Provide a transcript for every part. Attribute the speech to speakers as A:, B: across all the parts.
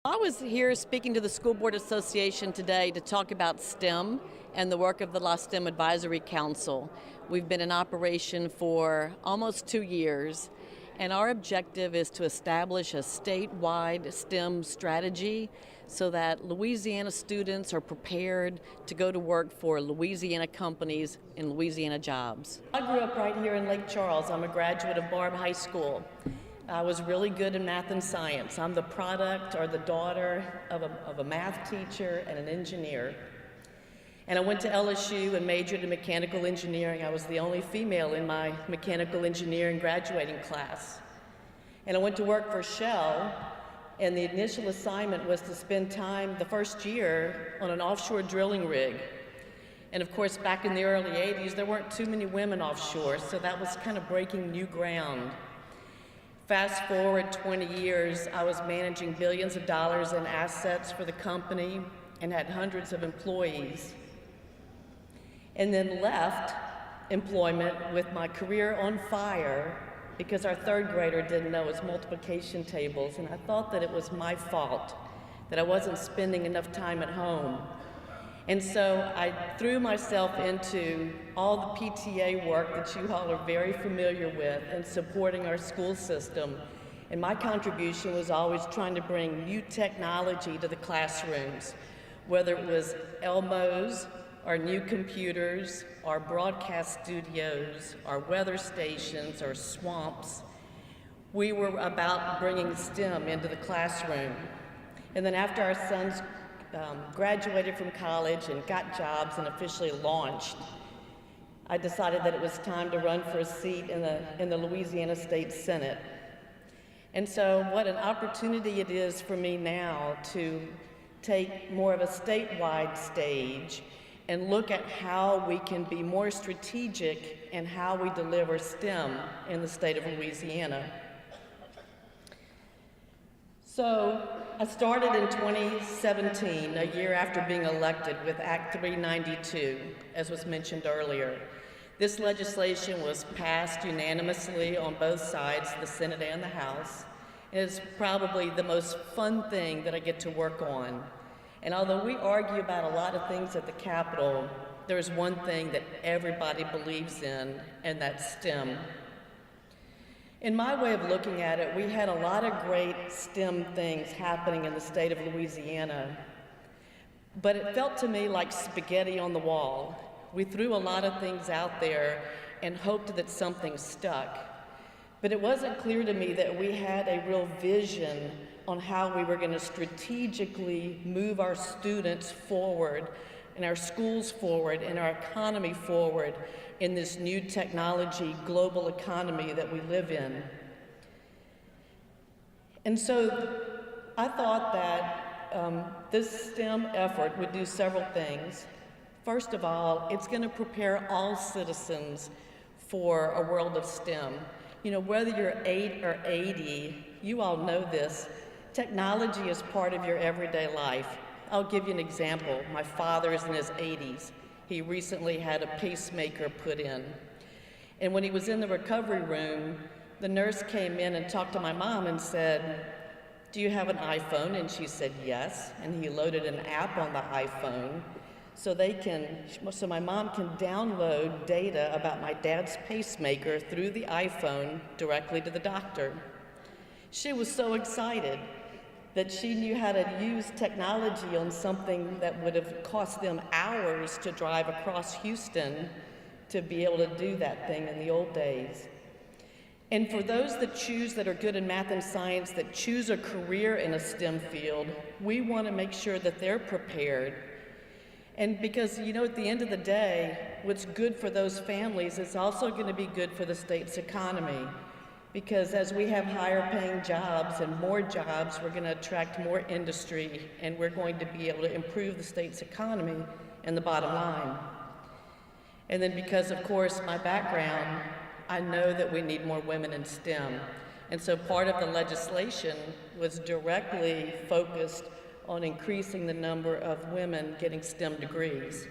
A: I was here speaking to the School Board Association today to talk about STEM and the work of the La STEM Advisory Council. We've been in operation for almost 2 years, and our objective is to establish a statewide STEM strategy so that Louisiana students are prepared to go to work for Louisiana companies and Louisiana jobs. I grew up right here in Lake Charles. I'm a graduate of Barb High School. I was really good in math and science. I'm the product or the daughter of a math teacher and an engineer. And I went to LSU and majored in mechanical engineering. I was the only female in my mechanical engineering graduating class. And I went to work for Shell, and the initial assignment was to spend time the first year on an offshore drilling rig. And of course, back in the early 80s, there weren't too many women offshore, so that was kind of breaking new ground. Fast forward 20 years, I was managing billions of dollars in assets for the company and had hundreds of employees. And then left employment with my career on fire because our third grader didn't know his multiplication tables, and I thought that it was my fault, that I wasn't spending enough time at home. And so I threw myself into all the PTA work that you all are very familiar with and supporting our school system. And my contribution was always trying to bring new technology to the classrooms, whether it was Elmos, our new computers, our broadcast studios, our weather stations, our swamps. We were about bringing STEM into the classroom. And then after our sons graduated from college and got jobs and officially launched, I decided that it was time to run for a seat in the Louisiana State Senate. And so what an opportunity it is for me now to take more of a statewide stage and look at how we can be more strategic in how we deliver STEM in the state of Louisiana. So I started in 2017, a year after being elected, with Act 392, as was mentioned earlier. This legislation was passed unanimously on both sides, the Senate and the House. And it's probably the most fun thing that I get to work on. And although we argue about a lot of things at the Capitol, there's one thing that everybody believes in, and that's STEM. In my way of looking at it, we had a lot of great STEM things happening in the state of Louisiana, but it felt to me like spaghetti on the wall. We threw a lot of things out there and hoped that something stuck. But it wasn't clear to me that we had a real vision on how we were going to strategically move our students forward and our schools forward and our economy forward in this new technology global economy that we live in. And so I thought that this STEM effort would do several things. First of all, it's going to prepare all citizens for a world of STEM. You know, whether you're 8 or 80, you all know this, technology is part of your everyday life. I'll give you an example. My father is in his 80s. He recently had a pacemaker put in. And when he was in the recovery room, the nurse came in and talked to my mom and said, "Do you have an iPhone?" And she said, "Yes." And he loaded an app on the iPhone so my mom can download data about my dad's pacemaker through the iPhone directly to the doctor. She was so excited that she knew how to use technology on something that would have cost them hours to drive across Houston to be able to do that thing in the old days. And for those that are good in math and science, that choose a career in a STEM field, we want to make sure that they're prepared. And because, you know, at the end of the day, what's good for those families is also going to be good for the state's economy. Because as we have higher paying jobs and more jobs, we're going to attract more industry, and we're going to be able to improve the state's economy and the bottom line. And then because, of course, my background, I know that we need more women in STEM. And so part of the legislation was directly focused on increasing the number of women getting STEM degrees.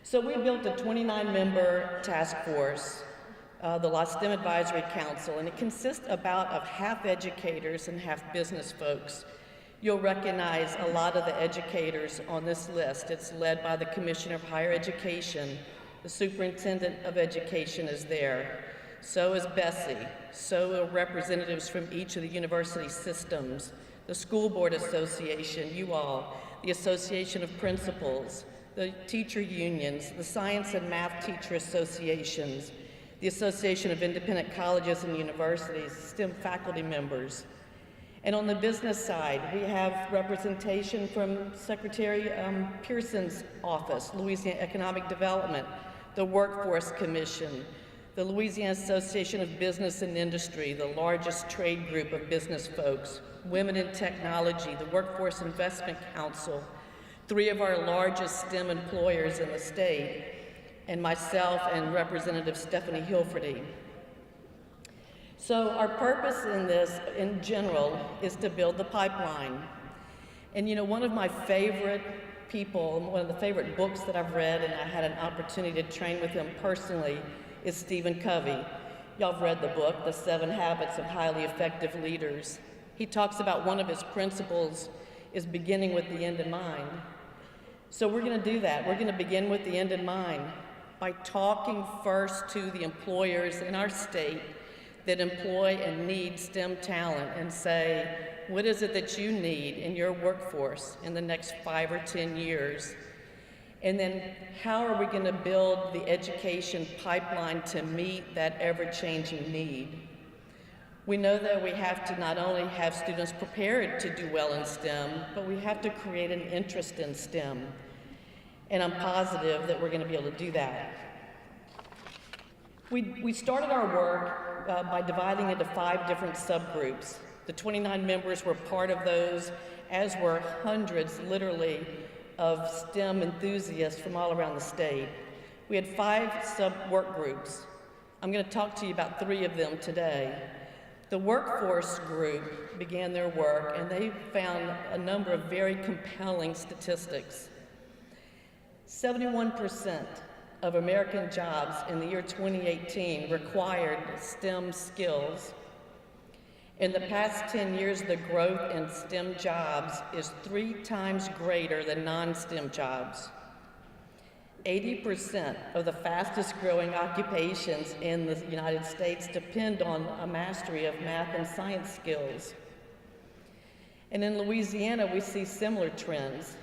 A: So we built a 29-member task force the La STEM Advisory Council, and it consists about of half educators and half business folks. You'll recognize a lot of the educators on this list. It's led by the Commissioner of Higher Education. The Superintendent of Education is there. So is Bessie. So are representatives from each of the university systems, the School Board Association, you all, the Association of Principals, the teacher unions, the Science and Math Teacher Associations, the Association of Independent Colleges and Universities, STEM faculty members. And on the business side, we have representation from Secretary Pearson's office, Louisiana Economic Development, the Workforce Commission, the Louisiana Association of Business and Industry, the largest trade group of business folks, Women in Technology, the Workforce Investment Council, 3 of our largest STEM employers in the state, and myself and Representative Stephanie Hilferty. So our purpose in this, in general, is to build the pipeline. And you know, one of my favorite people, one of the favorite books that I've read, and I had an opportunity to train with him personally, is Stephen Covey. Y'all have read the book, The 7 Habits of Highly Effective Leaders. He talks about one of his principles is beginning with the end in mind. So we're gonna do that. We're gonna begin with the end in mind by talking first to the employers in our state that employ and need STEM talent and say, what is it that you need in your workforce in the next 5 or 10 years? And then how are we going to build the education pipeline to meet that ever-changing need? We know that we have to not only have students prepared to do well in STEM, but we have to create an interest in STEM. And I'm positive that we're going to be able to do that. We started our work by dividing into 5 different subgroups. The 29 members were part of those, as were hundreds, literally, of STEM enthusiasts from all around the state. We had 5 sub-work groups. I'm going to talk to you about 3 of them today. The workforce group began their work, and they found a number of very compelling statistics. 71% of American jobs in the year 2018 required STEM skills. In the past 10 years, the growth in STEM jobs is 3 times greater than non-STEM jobs. 80% of the fastest growing occupations in the United States depend on a mastery of math and science skills. And in Louisiana, we see similar trends.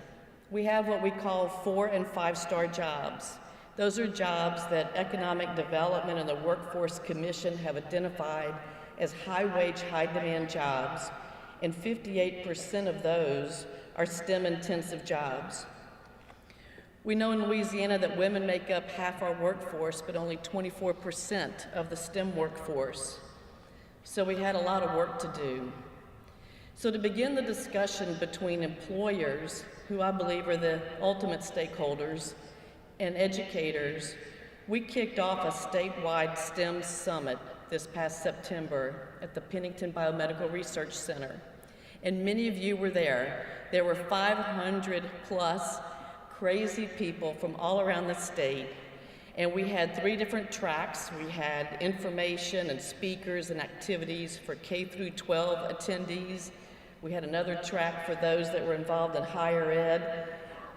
A: We have what we call 4- and 5-star jobs. Those are jobs that Economic Development and the Workforce Commission have identified as high-wage, high-demand jobs, and 58% of those are STEM-intensive jobs. We know in Louisiana that women make up half our workforce, but only 24% of the STEM workforce. So we had a lot of work to do. So to begin the discussion between employers, who I believe are the ultimate stakeholders, and educators, we kicked off a statewide STEM summit this past September at the Pennington Biomedical Research Center. And many of you were there. There were 500 plus crazy people from all around the state. And we had 3 different tracks. We had information and speakers and activities for K through 12 attendees. We had another track for those that were involved in higher ed.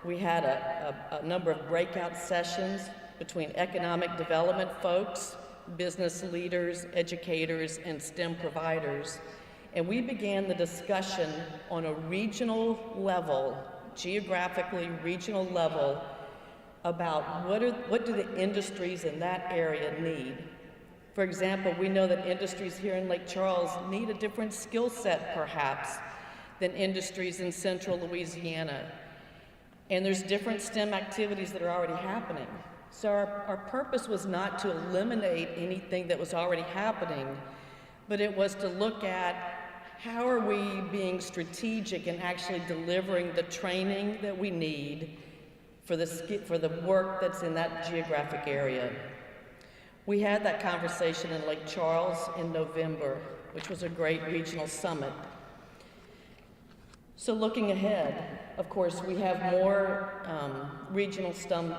A: We had a number of breakout sessions between economic development folks, business leaders, educators, and STEM providers. And we began the discussion on a regional level, geographically regional level, about what do the industries in that area need. For example, we know that industries here in Lake Charles need a different skill set, perhaps, than industries in central Louisiana. And there's different STEM activities that are already happening. So our purpose was not to eliminate anything that was already happening, but it was to look at how are we being strategic in actually delivering the training that we need for the work that's in that geographic area. We had that conversation in Lake Charles in November, which was a great regional summit. So looking ahead, of course, we have more regional STEM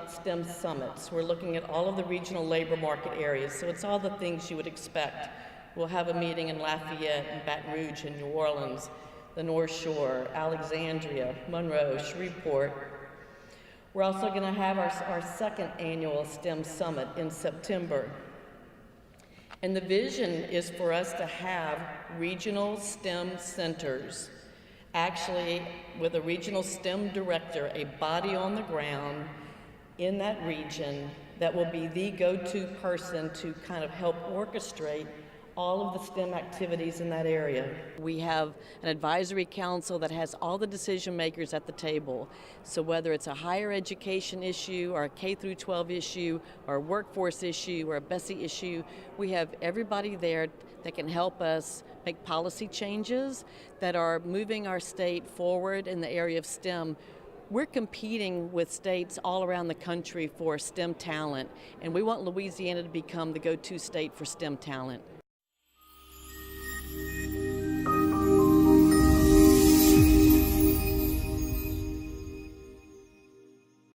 A: summits. We're looking at all of the regional labor market areas, so it's all the things you would expect. We'll have a meeting in Lafayette, and Baton Rouge, and New Orleans, the North Shore, Alexandria, Monroe, Shreveport. We're also going to have our second annual STEM Summit in September. And the vision is for us to have regional STEM centers, actually with a regional STEM director, a body on the ground in that region that will be the go-to person to kind of help orchestrate all of the STEM activities in that area. We have an advisory council that has all the decision makers at the table. So whether it's a higher education issue or a K through 12 issue or a workforce issue or a BESI issue, we have everybody there that can help us make policy changes that are moving our state forward in the area of STEM. We're competing with states all around the country for STEM talent, and we want Louisiana to become the go-to state for STEM talent.